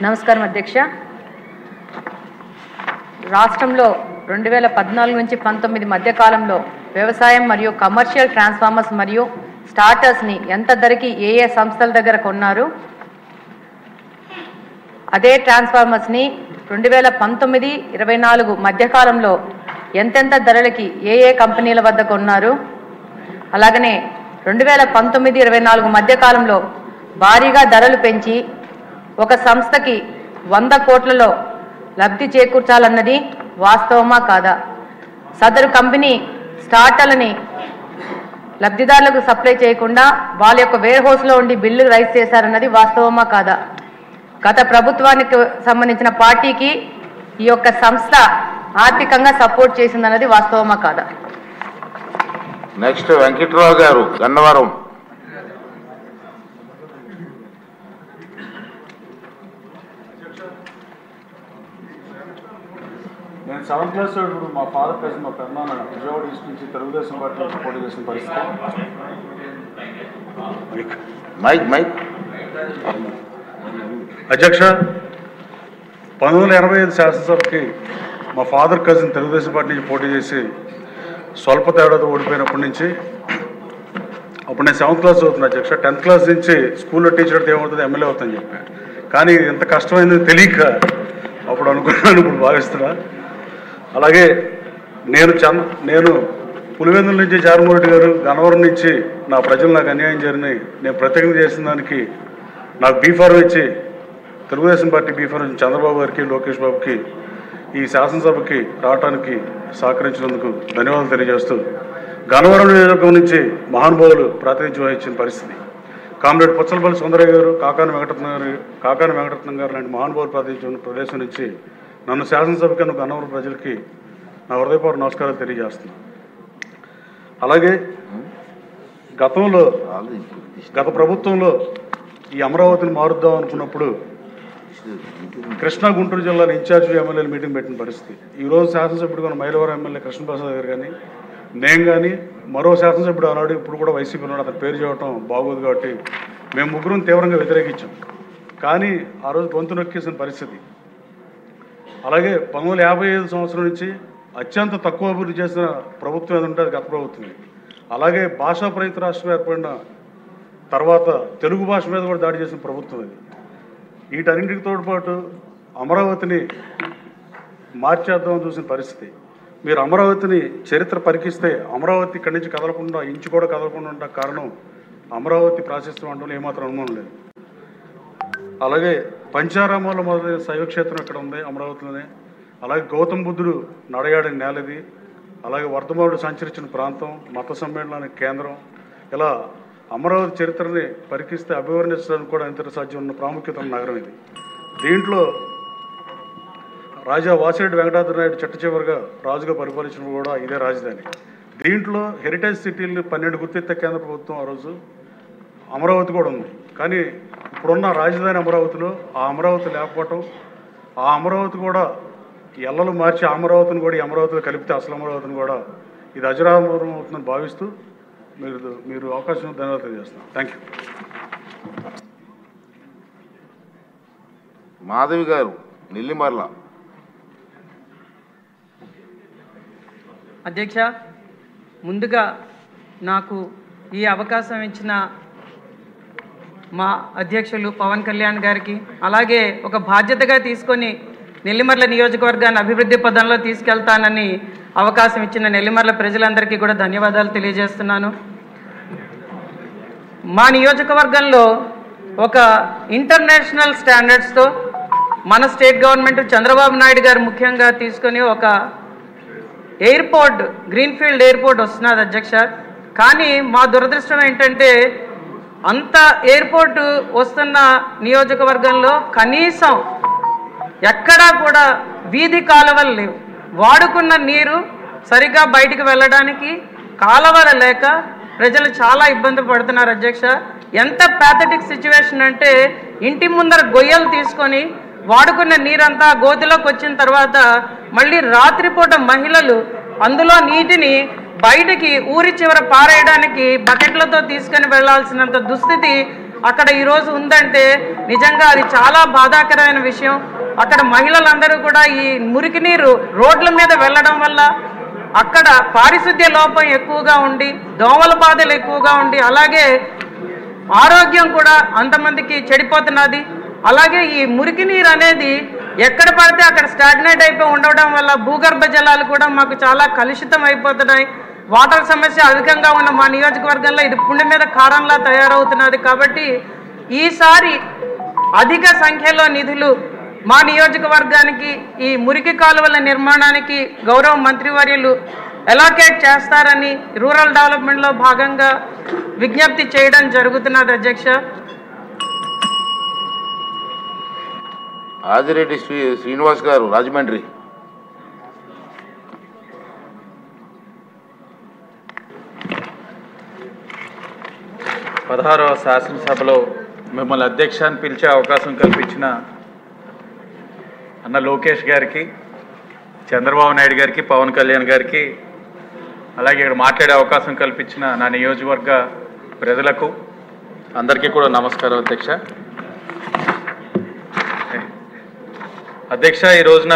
నమస్కారం అధ్యక్ష. రాష్ట్రంలో 2014 నుంచి 19 మధ్య కాలంలో వ్యవసాయం మరియు కమర్షియల్ ట్రాన్స్ఫార్మర్స్ మరియు స్టార్టర్స్ని ఎంత ధరకి ఏ సంస్థల దగ్గర కొన్నారు, అదే ట్రాన్స్ఫార్మర్స్ని 2019-24 మధ్యకాలంలో ఎంతెంత ధరలకి ఏ కంపెనీల వద్ద కొన్నారు, అలాగనే 2019-24 మధ్యకాలంలో భారీగా ధరలు పెంచి ఒక సంస్థకి 100 కోట్లలో లబ్ధి చేకూర్చాలన్నది వాస్తవమా కాదా? సదరు కంపెనీ స్టార్టర్లని లబ్ధిదారులకు సప్లై చేయకుండా వాళ్ళ యొక్క వేర్ హౌస్లో ఉండి బిల్లు రైజ్ చేశారన్నది వాస్తవమా కాదా? గత ప్రభుత్వానికి సంబంధించిన పార్టీకి ఈ యొక్క సంస్థ ఆర్థికంగా సపోర్ట్ చేసిందన్నది వాస్తవమా కాదా? నెక్స్ట్ వెంకట్రావు గారు, గన్నవరం. నేను 7th క్లాస్ ఇప్పుడు మా ఫాదర్ కజిన్ మా పెద్దనాన్న విజయవాడ ఈస్ట్ నుంచి తెలుగుదేశం పార్టీ పోటీ చేసిన పరిస్థితి. మైక్ అధ్యక్ష, 1985 శాసనసభకి మా ఫాదర్ కజిన్ తెలుగుదేశం పార్టీ నుంచి పోటీ చేసి స్వల్ప తేడాతో ఓడిపోయినప్పటి నుంచి అప్పుడు నేను 7th క్లాస్ చదువుతున్నా అధ్యక్ష. 10th క్లాస్ నుంచి స్కూల్లో టీచర్ అయితే ఏమవుతుంది, ఎమ్మెల్యే అవుతుందని చెప్పాను. కానీ ఇంత కష్టమైంది తెలియక అప్పుడు అనుకున్నాను, ఇప్పుడు భావిస్తున్నా. అలాగే నేను పులివెందుల నుంచి జగన్మోహన్ రెడ్డి గారు, గన్నవరం నుంచి నా ప్రజలు నాకు అన్యాయం జరిగినాయి, నేను ప్రత్యేకంగా చేసిన దానికి నాకు బీఫారం ఇచ్చి తెలుగుదేశం పార్టీ బీఫారం ఇచ్చి చంద్రబాబు గారికి, లోకేష్ బాబుకి ఈ శాసనసభకి రావడానికి సహకరించినందుకు ధన్యవాదాలు తెలియజేస్తూ, గన్నవరం నియోజకవర్గం నుంచి మహానుభావులు ప్రాతినిధ్యం వహించిన పరిస్థితి, కామ్రేడ్ పుచ్చలపల్లి సుందరయ్య గారు, కాకాని వెంకటరత్నం గారు లాంటి మహానుభావులు ప్రాతినిధ్యం ప్రదేశం నుంచి నన్ను శాసనసభకి గన్నవరం ప్రజలకి నా హృదయపూర్వక నమస్కారాలు తెలియజేస్తున్నాను. అలాగే గత ప్రభుత్వంలో ఈ అమరావతిని మారుద్దాం అనుకున్నప్పుడు కృష్ణా గుంటూరు జిల్లాలో ఇన్ఛార్జ్ ఎమ్మెల్యేలు మీటింగ్ పెట్టిన పరిస్థితి. ఈరోజు శాసనసభ్యుడు మన మైలవరం ఎమ్మెల్యే కృష్ణప్రసాద్ గారు కానీ, నేను కానీ, మరో శాసనసభ్యుడు అన్నాడు, ఇప్పుడు కూడా వైసీపీ ఉన్నాడు, అతని పేరు చేయటం బాగోదు కాబట్టి మేము ముగ్గురం తీవ్రంగా వ్యతిరేకించాం. కానీ ఆ రోజు గొంతు నొక్కేసిన పరిస్థితి. అలాగే 1955 సంవత్సరం నుంచి అత్యంత తక్కువ అభివృద్ధి చేసిన ప్రభుత్వం ఏదంటే అది గత ప్రభుత్వమే. అలాగే భాషా ప్రయుక్త రాష్ట్రం ఏర్పడిన తర్వాత తెలుగు భాష మీద కూడా దాడి చేసిన ప్రభుత్వం అది. వీటన్నింటికి తోడ్పాటు అమరావతిని మార్చేద్దామని చూసిన పరిస్థితి. మీరు అమరావతిని చరిత్ర పరికిస్తే అమరావతి ఇక్కడి నుంచి కదలకుండా, ఇంచు కూడా కదలకుండా ఉండే కారణం అమరావతి ప్రాశస్త్యం అంటే ఏమాత్రం అనుమానం లేదు. అలాగే పంచారామాల్లో మొదలైన శైవక్షేత్రం ఇక్కడ ఉంది అమరావతిలోనే. అలాగే గౌతమ బుద్ధుడు నడయాడిన నేలది. అలాగే వర్ధమానుడు సంచరించిన ప్రాంతం, మత సమ్మేళనానికి కేంద్రం. ఇలా అమరావతి చరిత్రని పరికిస్తే అభివర్ణించడానికి కూడా అంతర సాధ్యం ఉన్న ప్రాముఖ్యత ఉన్న నగరం ఇది. దీంట్లో రాజా వాసిరెడ్డి వెంకటాద్రి నాయుడు చిట్ట చివరిగా రాజుగా పరిపాలించిన కూడా ఇదే రాజధాని. దీంట్లో హెరిటేజ్ సిటీలు 12 గుర్తించే కేంద్ర ప్రభుత్వం ఆ రోజు అమరావతి కూడా ఉంది. కానీ ఇప్పుడున్న రాజధాని అమరావతిలో ఆ అమరావతి లేకపోవటం, ఆ అమరావతి కూడా ఎల్లలు మార్చి అమరావతిని కూడా ఈ అమరావతిలో కలిపితే అసలు అమరావతిని కూడా ఇది అజరామరం అవుతుందని భావిస్తూ మీరు అవకాశం ధన్యవాదాలు తెలియజేస్తున్నాను. Thank you. మాధవి గారు, నెల్లిమర్ల. అధ్యక్ష, ముందుగా నాకు ఈ అవకాశం ఇచ్చిన మా అధ్యక్షులు పవన్ కళ్యాణ్ గారికి, అలాగే ఒక బాధ్యతగా తీసుకొని నెల్లిమర్ల నియోజకవర్గాన్ని అభివృద్ధి పదంలో తీసుకెళ్తానని అవకాశం ఇచ్చిన నెల్లిమర్ల ప్రజలందరికీ కూడా ధన్యవాదాలు తెలియజేస్తున్నాను. మా నియోజకవర్గంలో ఒక ఇంటర్నేషనల్ స్టాండర్డ్స్తో మన స్టేట్ గవర్నమెంట్ చంద్రబాబు నాయుడు గారు ముఖ్యంగా తీసుకొని ఒక ఎయిర్పోర్ట్, గ్రీన్ఫీల్డ్ ఎయిర్పోర్ట్ వస్తున్నది అధ్యక్ష. కానీ మా దురదృష్టం ఏంటంటే అంత ఎయిర్పోర్టు వస్తున్న నియోజకవర్గంలో కనీసం ఎక్కడా కూడా వీధి కాలువలు లేవు. వాడుకున్న నీరు సరిగ్గా బయటికి వెళ్ళడానికి కాలువలు లేక ప్రజలు చాలా ఇబ్బంది పడుతున్నారు అధ్యక్ష. ఎంత ప్యాథటిక్ సిచ్యువేషన్ అంటే ఇంటి ముందర గొయ్యలు తీసుకొని వాడుకున్న నీరంతా గోతిలోకి వచ్చిన తర్వాత మళ్ళీ రాత్రిపూట మహిళలు అందులో నీటిని బయటికి ఊరి చివర పారేయడానికి బకెట్లతో తీసుకొని వెళ్లాల్సినంత దుస్థితి అక్కడ ఈరోజు ఉందంటే నిజంగా అది చాలా బాధాకరమైన విషయం. అక్కడ మహిళలందరూ కూడా ఈ మురికి నీరు రోడ్ల మీద వెళ్ళడం వల్ల అక్కడ పారిశుద్ధ్య లోపం ఎక్కువగా ఉండి దోమల బాధలు ఎక్కువగా ఉండి అలాగే ఆరోగ్యం కూడా అంతమందికి చెడిపోతున్నది. అలాగే ఈ మురికి నీరు అనేది ఎక్కడ పడితే అక్కడ స్టాగ్నేట్ అయిపోయి ఉండడం వల్ల భూగర్భ జలాలు కూడా మాకు చాలా కలుషితం అయిపోతున్నాయి. వాటర్ సమస్య అధికంగా ఉన్న మా నియోజకవర్గంలో ఇది పుండి మీద కారంలా తయారవుతున్నది. కాబట్టి ఈసారి అధిక సంఖ్యలో నిధులు మా నియోజకవర్గానికి ఈ మురికి కాలువల నిర్మాణానికి గౌరవ మంత్రివర్యులు ఎలాకేట్ చేస్తారని రూరల్ డెవలప్మెంట్లో భాగంగా విజ్ఞప్తి చేయడం జరుగుతున్నది. అధ్యక్ష, ఆదిరెడ్డి శ్రీనివాస్ గారు, రాజమండ్రి. పదహారవ శాసనసభలో మిమ్మల్ని అధ్యక్షాన్ని పిలిచే అవకాశం కల్పించిన అన్న లోకేష్ గారికి, చంద్రబాబు నాయుడు గారికి, పవన్ కళ్యాణ్ గారికి, అలాగే ఇక్కడ మాట్లాడే అవకాశం కల్పించిన నా నియోజకవర్గ ప్రజలకు అందరికీ కూడా నమస్కారం. అధ్యక్ష, ఈ రోజున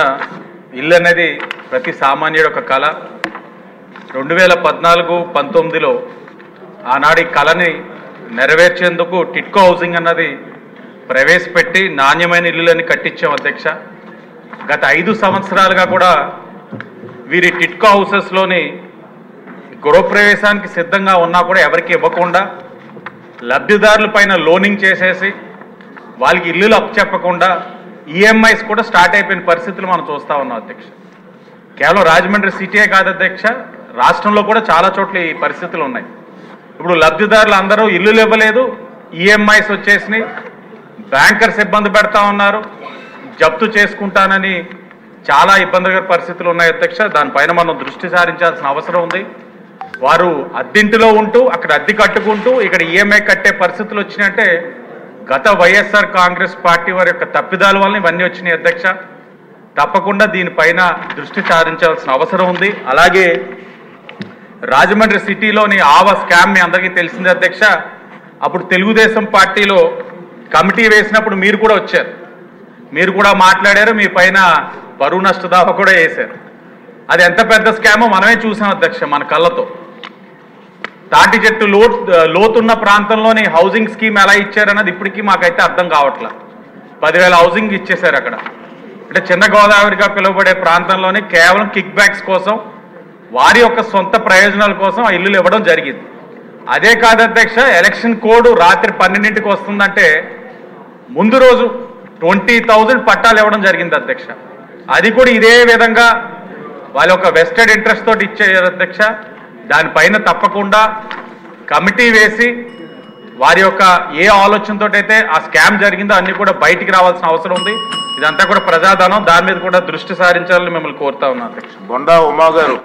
ఇల్లు అనేది ప్రతి సామాన్యుడు ఒక కళ. 2014-19లో ఆనాడి కళని నెరవేర్చేందుకు టిట్కో హౌసింగ్ అన్నది ప్రవేశపెట్టి నాణ్యమైన ఇల్లులని కట్టించాం. అధ్యక్ష, గత 5 సంవత్సరాలుగా కూడా వీరి టిట్కో హౌసెస్లోని గృహప్రవేశానికి సిద్ధంగా ఉన్నా కూడా ఎవరికి ఇవ్వకుండా లబ్ధిదారుల పైన లోనింగ్ చేసేసి వాళ్ళకి ఇల్లులు అప్పచెప్పకుండా ఈఎంఐస్ కూడా స్టార్ట్ అయిపోయిన పరిస్థితులు మనం చూస్తూ ఉన్నాం. అధ్యక్ష, కేవలం రాజమండ్రి సిటీయే కాదు అధ్యక్ష, రాష్ట్రంలో కూడా చాలా చోట్ల ఈ పరిస్థితులు ఉన్నాయి. ఇప్పుడు లబ్ధిదారులు అందరూ ఇల్లులు ఇవ్వలేదు, ఈఎంఐస్ వచ్చేసినాయి, బ్యాంకర్స్ ఇబ్బంది పెడతా ఉన్నారు, జప్తు చేసుకుంటానని చాలా ఇబ్బందికర పరిస్థితులు ఉన్నాయి. అధ్యక్ష, దానిపైన మనం దృష్టి సారించాల్సిన అవసరం ఉంది. వారు అద్దెంటిలో ఉంటూ అక్కడ అద్దె కట్టుకుంటూ ఇక్కడ ఈఎంఐ కట్టే పరిస్థితులు వచ్చినాయంటే గత వైఎస్ఆర్ కాంగ్రెస్ పార్టీ వారి యొక్క తప్పిదాల వల్ల ఇవన్నీ వచ్చినాయి. అధ్యక్ష, తప్పకుండా దీనిపైన దృష్టి సారించాల్సిన అవసరం ఉంది. అలాగే రాజమండ్రి సిటీలోని ఆవ స్కామ్ మీ అందరికీ తెలిసిందే. అధ్యక్ష, అప్పుడు తెలుగుదేశం పార్టీలో కమిటీ వేసినప్పుడు మీరు కూడా వచ్చారు, మీరు కూడా మాట్లాడారు, మీ పైన పరువు నష్ట దావా కూడా వేశారు. అది ఎంత పెద్ద స్కామో మనమే చూసాం అధ్యక్ష మన కళ్ళతో. తాటి చెట్టు లోతున్న ప్రాంతంలోని హౌసింగ్ స్కీమ్ ఎలా ఇచ్చారన్నది ఇప్పటికీ మాకైతే అర్థం కావట్లా. 10,000 హౌసింగ్ ఇచ్చేశారు అక్కడ. అంటే చిన్న గోదావరిగా పిలువబడే ప్రాంతంలోని కేవలం కిక్ బ్యాక్స్ కోసం, వారి యొక్క సొంత ప్రయోజనాల కోసం ఆ ఇల్లులు ఇవ్వడం జరిగింది. అదే కాదు అధ్యక్ష, ఎలక్షన్ కోడ్ రాత్రి 12ంటికి వస్తుందంటే ముందు రోజు 20,000 పట్టాలు ఇవ్వడం జరిగింది అధ్యక్ష. అది కూడా ఇదే విధంగా వాళ్ళ యొక్క వెస్టెడ్ ఇంట్రెస్ట్ తోటి ఇచ్చారు అధ్యక్ష. దానిపైన తప్పకుండా కమిటీ వేసి వారి యొక్క ఏ ఆలోచనతో అయితే ఆ స్కామ్ జరిగిందో అన్ని కూడా బయటికి రావాల్సిన అవసరం ఉంది. ఇదంతా కూడా ప్రజాధనం, దాని మీద కూడా దృష్టి సారించాలని మిమ్మల్ని కోరుతా ఉన్నాను అధ్యక్ష. బొండా ఉమా గారు.